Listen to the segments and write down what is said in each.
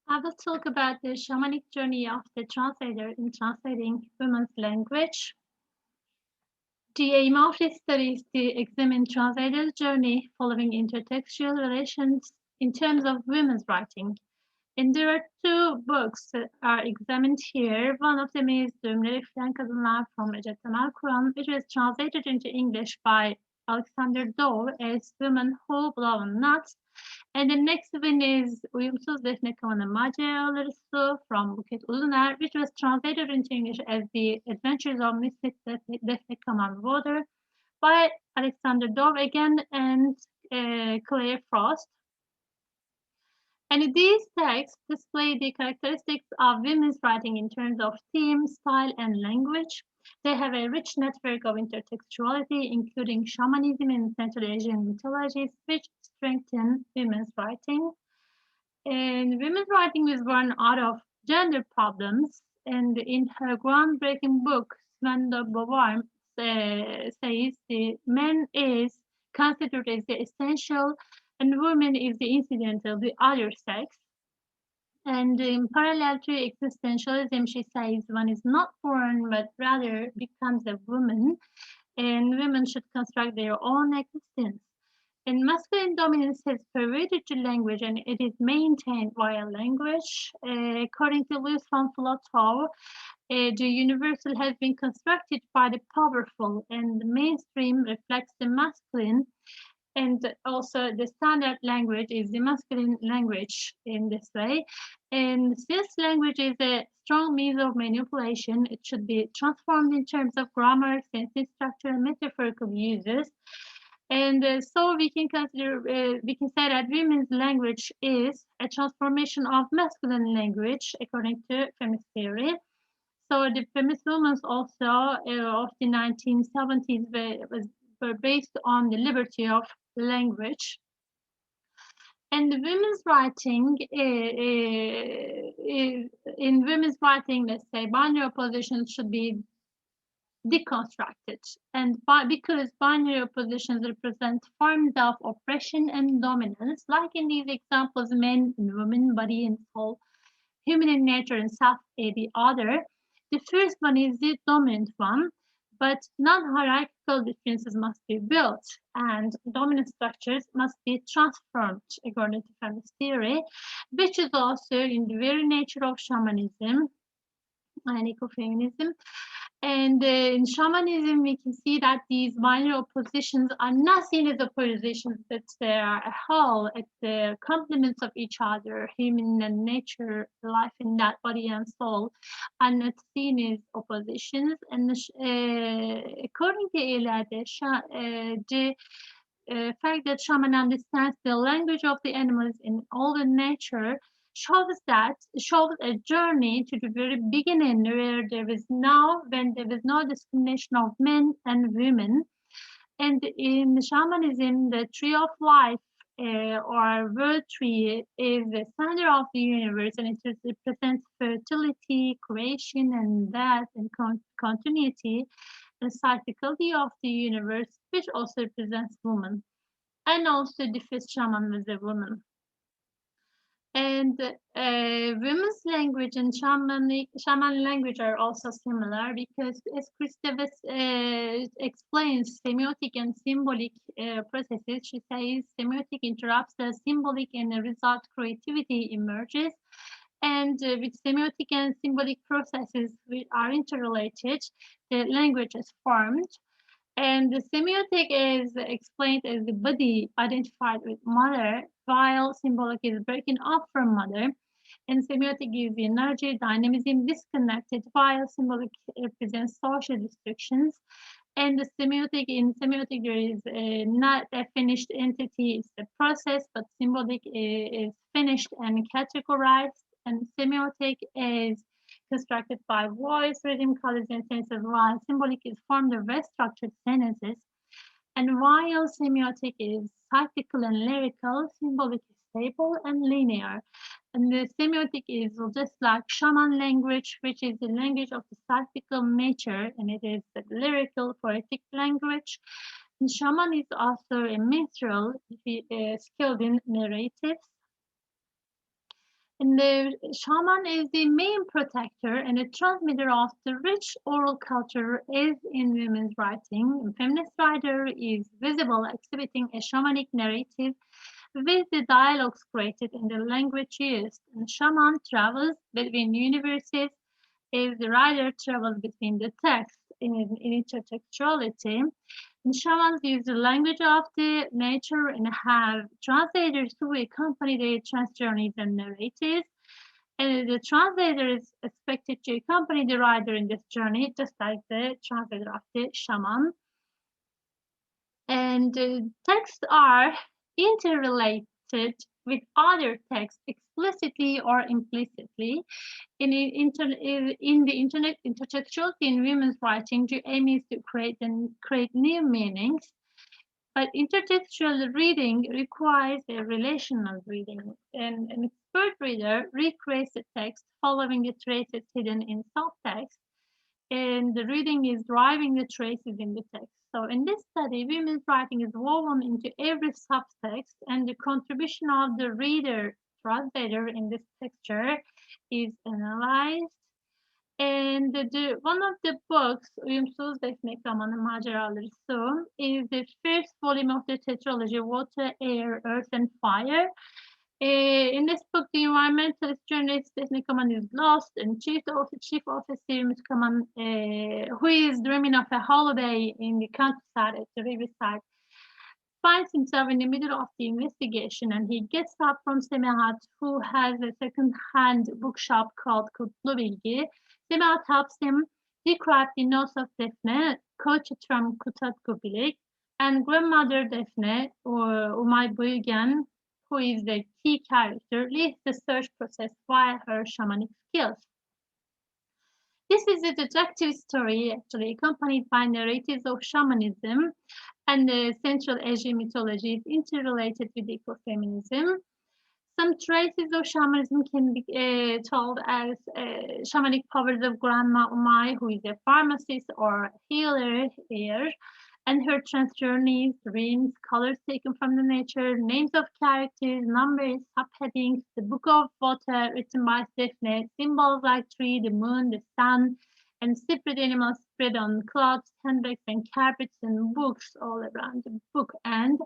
I will talk about the shamanic journey of the translator in translating women's language. The aim of this study is to examine translators' journey following intertextual relations in terms of women's writing. And there are two books that are examined here. One of them is Düğümlere Üfleyen Kadınlar from Ece Temelkuran, which was translated into English by Alexander Dawe as Women Who Blow on Nuts. And the next one is Uyumsuz Defne Kaman'ın Maceraları from Buket Uzuner, which was translated into English as The Adventures of Misfit Defne Kaman'ın by Alexander Dawe again and Clare Frost. And these texts display the characteristics of women's writing in terms of theme, style, and language. They have a rich network of intertextuality, including shamanism and Central Asian mythologies, which strengthen women's writing. And women's writing was born out of gender problems. And in her groundbreaking book, Simone de Beauvoir says the man is considered as the essential and woman is the incidental, the other sex. And in parallel to existentialism, she says one is not born, but rather becomes a woman, and women should construct their own existence. And masculine dominance has pervaded the language, and it is maintained via language. According to Louis von Flotow, the universal has been constructed by the powerful, and the mainstream reflects the masculine. And also the standard language is the masculine language in this way. And since language is a strong means of manipulation, it should be transformed in terms of grammar, sentence structure, and metaphorical uses. And so we can consider, we can say that women's language is a transformation of masculine language according to feminist theory. So the feminist movements also of the 1970s were based on the liberty of language. And the women's writing, in women's writing, let's say binary oppositions should be deconstructed. And because binary oppositions represent forms of oppression and dominance, like in these examples, men and women, body and soul, human in nature and self, the other. The first one is the dominant one. But non-hierarchical differences must be built and dominant structures must be transformed according to feminist theory, which is also in the very nature of shamanism and ecofeminism. And in shamanism, we can see that these binary oppositions are not seen as oppositions, but they are a whole, it's the complements of each other. Human and nature, life in that body and soul are not seen as oppositions. And according to Ela, the fact that shaman understands the language of the animals in all the nature shows a journey to the very beginning when there was no discrimination of men and women. And in shamanism, the tree of life or world tree is the center of the universe, and it represents fertility, creation, and death, and continuity, and cyclicality of the universe, which also represents woman. And also the first shaman was a woman. And women's language and shaman language are also similar because, as Christopher explains semiotic and symbolic processes, she says semiotic interrupts the symbolic and the result creativity emerges. And with semiotic and symbolic processes which are interrelated, the language is formed. And the semiotic is explained as the body identified with mother, while symbolic is breaking off from mother. And semiotic gives the energy, dynamism, disconnected, while symbolic represents social restrictions. And the in semiotic, there is not a finished entity, it's a process, but symbolic is finished and categorized. And semiotic is constructed by voice, rhythm, colors, and sentences, while symbolic is formed of very structured sentences. And while semiotic is cyclical and lyrical, symbolic is stable and linear. And the semiotic is just like shaman language, which is the language of the cyclical nature, and it is the lyrical, poetic language. And shaman is also a minstrel, skilled in narratives. And the shaman is the main protector and the transmitter of the rich oral culture is in women's writing. A feminist writer is visible exhibiting a shamanic narrative with the dialogues created in the language used. And shaman travels between universes as the writer travels between the texts in intertextuality. And shamans use the language of the nature and have translators who accompany their trans journeys and narratives. And the translator is expected to accompany the writer in this journey, just like the translator of the shaman. And texts are interrelated with other texts explicitly or implicitly. In the intertextuality in women's writing, the aim is to create new meanings. But intertextual reading requires a relational reading. And an expert reader recreates the text following the traces hidden in subtext, and the reading is driving the traces in the text. So in this study, women's writing is woven into every subtext, and the contribution of the reader translator in this texture is analyzed. And one of the books, Uyumsuz Defne Kaman'ın Maceraları, is the first volume of the tetralogy Water, Air, Earth, and Fire. In this book, the environmentalist journalist Defne Kaman is lost, and Chief Officer Ümit Kaman, who is dreaming of a holiday in the countryside at the riverside, finds himself in the middle of the investigation, and he gets help from Semahat, who has a second-hand bookshop called Kutlu Bilge. Semahat helps him decrypt the notes of Defne, coached from Kutat Kubilik, and grandmother Defne, or Umay Buygen, who is the key character, leads the search process via her shamanic skills. This is a detective story, actually accompanied by narratives of shamanism and the Central Asian mythology is interrelated with ecofeminism. Some traces of shamanism can be told as shamanic powers of Grandma Umay, who is a pharmacist or healer here, and her trans journeys, dreams, colors taken from the nature, names of characters, numbers, subheadings, the Book of Water written by Defne, symbols like tree, the moon, the sun, and separate animals spread on cloths, handbags, and carpets, and books all around the book, and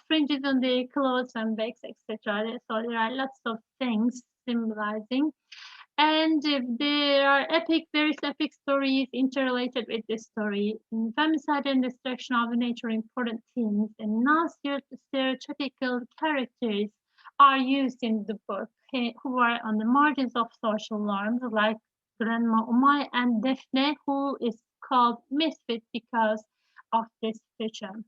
fringes on the clothes and bags, etc. So there are lots of things symbolizing. And there are various epic stories interrelated with this story. Femicide and destruction of nature are important themes, and non-stereotypical characters are used in the book who are on the margins of social norms, like Grandma Umay and Defne, who is called Misfit because of this feature.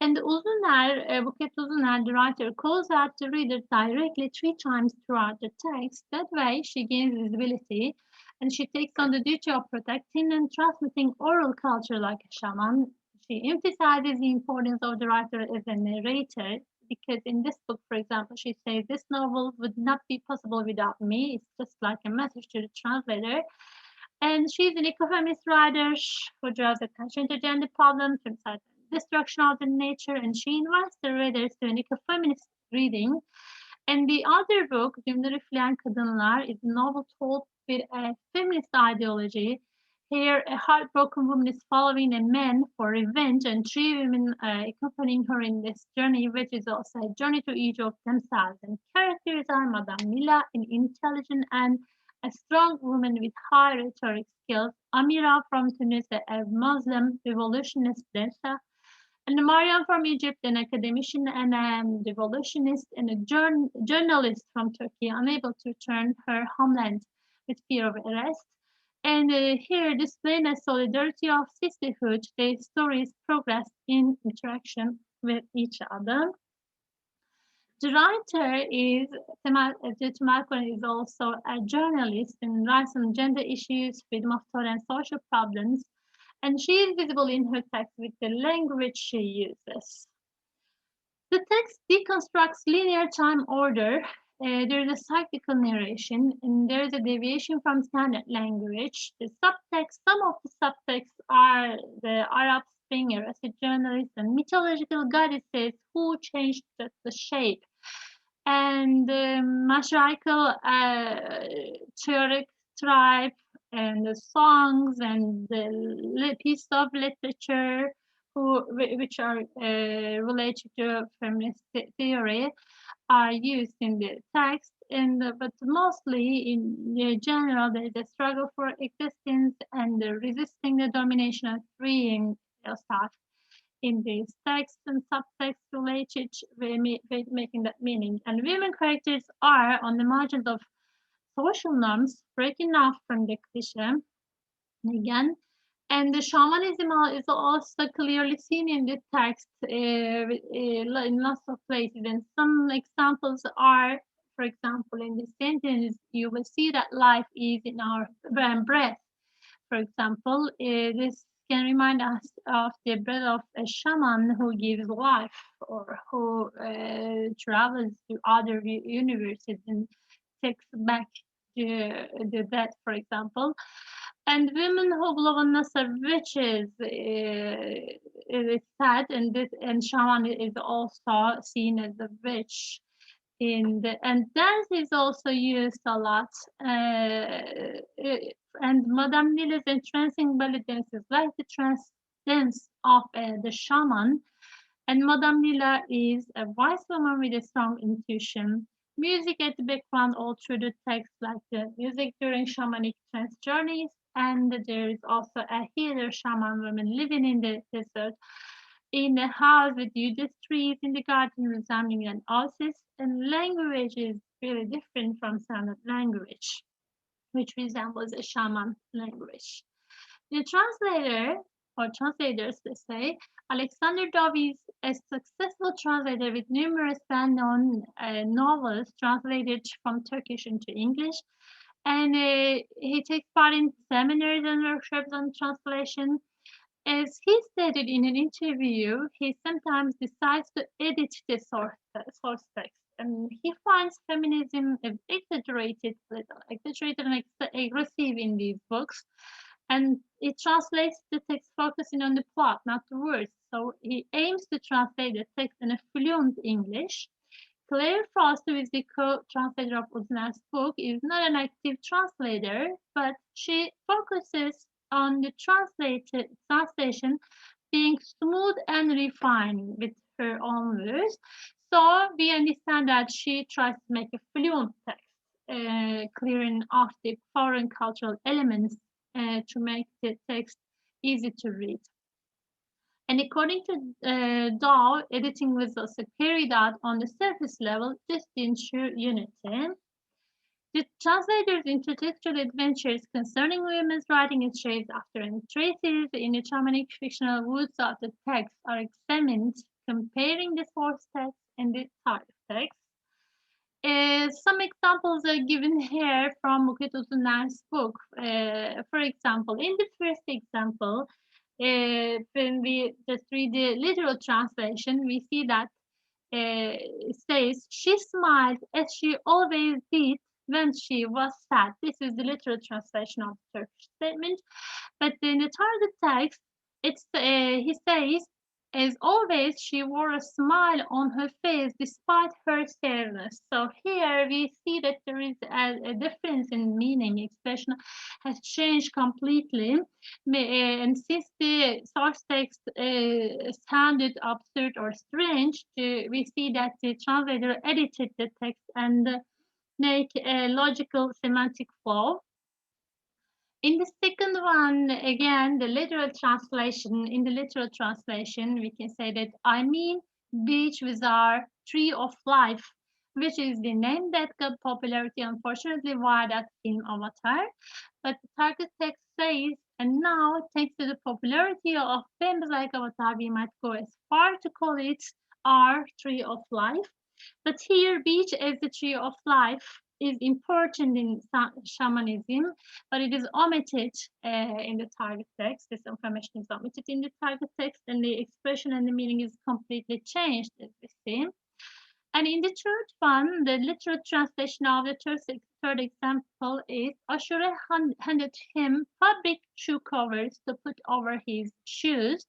And Uzuner, Buket Uzuner, the writer, calls out the reader directly 3 times throughout the text. That way, she gains visibility, and she takes on the duty of protecting and transmitting oral culture like a shaman. She emphasizes the importance of the writer as a narrator, because in this book, for example, she says, this novel would not be possible without me. It's just like a message to the translator. And she's an ecofeminist writer who draws attention to gender problems, femicide, destruction of the nature, and she invites the readers to an ecofeminist reading. And the other book, Düğümlere Üfleyen Kadınlar, is a novel told with a feminist ideology. Here, a heartbroken woman is following a man for revenge, and 3 women accompanying her in this journey, which is also a journey to each of themselves. And characters are Madame Mila, an intelligent and a strong woman with high rhetoric skills, Amira from Tunisia, a Muslim revolutionist dancer, and Mariam from Egypt, an academician and a revolutionist, and a journalist from Turkey, unable to return her homeland with fear of arrest. And here, displaying a solidarity of sisterhood, their stories progress in interaction with each other. The writer is, Ece Temelkuran is also a journalist and writes on gender issues, freedom of thought, and social problems. And she is visible in her text with the language she uses. The text deconstructs linear time order. There is a cyclical narration, and there is a deviation from standard language. The subtext, some of the subtexts are the Arab Spring era journalists and mythological goddesses who changed the shape. and matriarchal tribe, and the songs and the piece of literature which are related to feminist theory are used in the text, but mostly in general there is a struggle for existence and resisting the domination and freeing yourself in these texts and subtext related with making that meaning. And women characters are on the margins of social norms, breaking off from the cliche again. And the shamanism is also clearly seen in the text in lots of places. And some examples are, for example, in this sentence, you will see that life is in our breath. For example, this can remind us of the breath of a shaman who gives life, or who travels to other universes and takes back the dead, for example. And women who believe in us are witches, it is said, and shaman is also seen as a witch. And dance is also used a lot. And Madame Lila's entrancing belly dance is like the trance dance of the shaman. And Madame Lila is a wise woman with a strong intuition. Music at the background all through the text, like the music during shamanic trance journeys. And there is also a healer shaman woman living in the desert in a house with huge trees in the garden resembling an oasis. And language is really different from standard language, which resembles a shaman language. The translator, or translators, let's say, Alexander Dawe is a successful translator with numerous well-known novels translated from Turkish into English. And he takes part in seminars and workshops on translation. As he stated in an interview, he sometimes decides to edit the source text. And he finds feminism exaggerated and aggressive in these books. And it translates the text focusing on the plot, not the words. So he aims to translate the text in a fluent English. Clare Frost, who is the co-translator of Uzuner's book, is not an active translator, but she focuses on the translation being smooth and refined with her own words. So we understand that she tries to make a fluent text, clearing off the foreign cultural elements to make the text easy to read. And according to Dawe, editing was also carried out on the surface level just to ensure unity. The translator's intertextual adventures concerning women's writing and shapes after and traces in the shamanic fictional woods of the text are examined, comparing the source text and the target text. Some examples are given here from Buket Uzuner's book. For example, in the first example, when we just read the literal translation, we see that it says, she smiled as she always did when she was sad. This is the literal translation of the Turkish statement. But in the target text, he says, as always, she wore a smile on her face despite her sadness. So here we see that there is a difference in meaning. Expression has changed completely. And since the source text sounded absurd or strange, we see that the translator edited the text and make a logical semantic flow. In the second one, again, the literal translation, in the literal translation, we can say that I mean beach with our tree of life, which is the name that got popularity, unfortunately, via that film Avatar. But the target text says, and now, thanks to the popularity of films like Avatar, we might go as far to call it our tree of life. But here, beach as the tree of life is important in shamanism, but it is omitted in the target text. This information is omitted in the target text, and the expression and the meaning is completely changed, as we see. And in the third one, the literal translation of the third example is Ashura handed him fabric shoe covers to put over his shoes.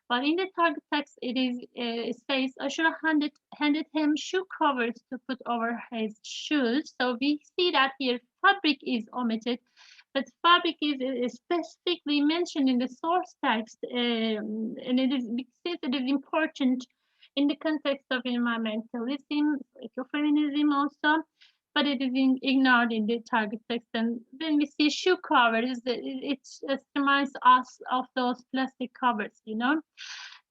But in the target text, it says Ashura handed him shoe covers to put over his shoes. So we see that here fabric is omitted, but fabric is specifically mentioned in the source text, and it is because it is important in the context of environmentalism, ecofeminism also, but it is ignored in the target text. And when we see shoe covers, it reminds us of those plastic covers, you know.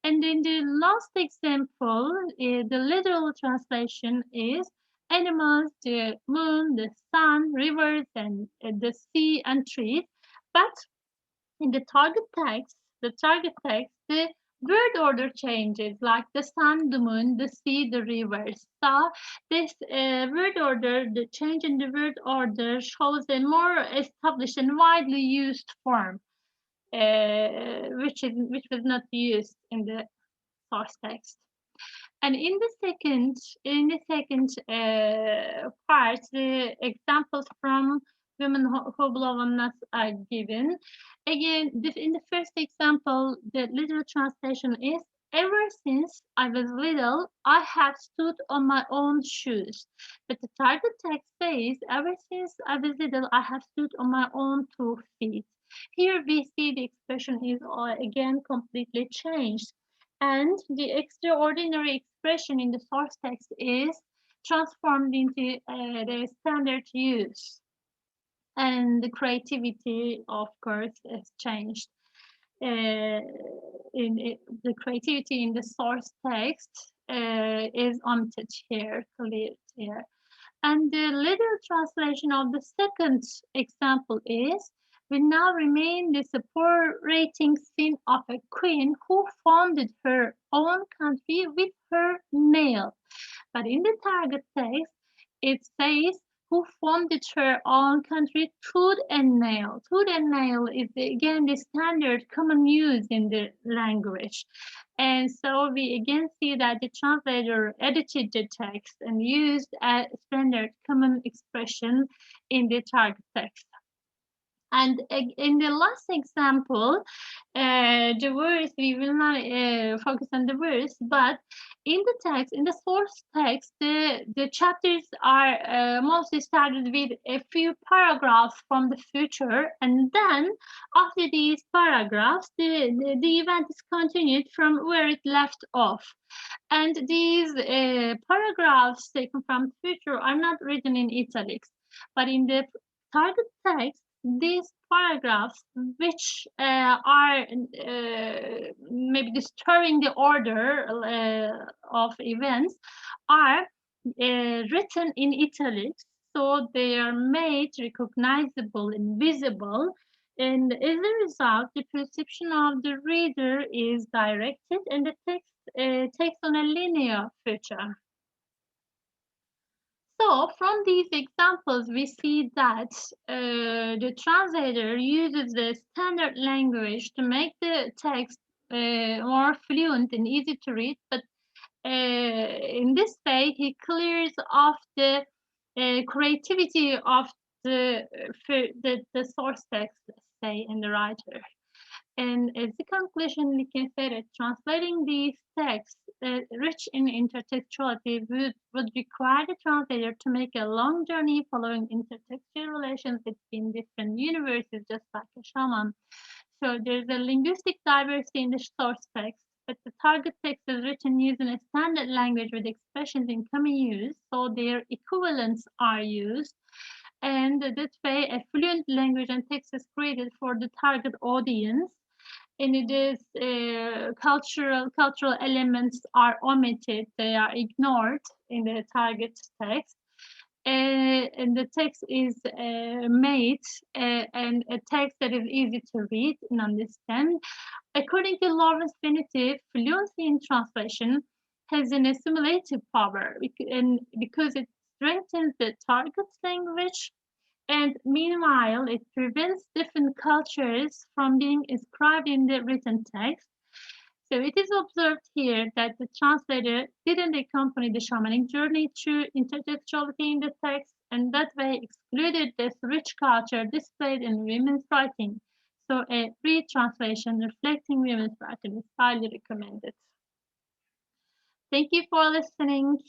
And in the last example, the literal translation is animals, the moon, the sun, rivers, and the sea and trees. But in the target text, the word order changes, like the sun, the moon, the sea, the rivers. So this word order, the change in the word order shows a more established and widely used form, which was not used in the source text. And in the second part, the examples from women who belongness are given. Again, in the first example, the literal translation is, ever since I was little, I have stood on my own shoes. But the target text says, ever since I was little, I have stood on my own 2 feet. Here we see the expression is again completely changed. And the extraordinary expression in the source text is transformed into the standard use. And the creativity, of course, is changed. The creativity in the source text is omitted here, cleared here. And the literal translation of the second example is, we now remain the separating sin of a queen who founded her own country with her nail. But in the target text, it says, who founded her own country tooth and nail. Tooth and nail is again the standard common use in the language. And so we again see that the translator edited the text and used a standard common expression in the target text. And in the last example, the words, we will not focus on the words, but in the text, in the source text, the chapters are mostly started with a few paragraphs from the future, and then after these paragraphs, the event is continued from where it left off. And these paragraphs taken from the future are not written in italics, but in the target text, these paragraphs, which are maybe disturbing the order of events, are written in italics, so they are made recognizable and visible. And as a result, the perception of the reader is directed, and the text takes on a linear feature. So from these examples, we see that the translator uses the standard language to make the text more fluent and easy to read, but in this way, he clears off the creativity of the source text, say, in the writer. And as a conclusion, we can say that translating these texts rich in intertextuality would require the translator to make a long journey following intertextual relations between different universes, just like a shaman. So there's a linguistic diversity in the source text, but the target text is written using a standard language with expressions in common use, so their equivalents are used. And that way, a fluent language and text is created for the target audience. And it is cultural elements are omitted, they are ignored in the target text. And the text is made and a text that is easy to read and understand. According to Lawrence Benedict, fluency in translation has an assimilative power, and because it strengthens the target language. And meanwhile, it prevents different cultures from being inscribed in the written text. So it is observed here that the translator didn't accompany the shamanic journey through intertextuality in the text, and that way excluded this rich culture displayed in women's writing. So a retranslation reflecting women's writing is highly recommended. Thank you for listening.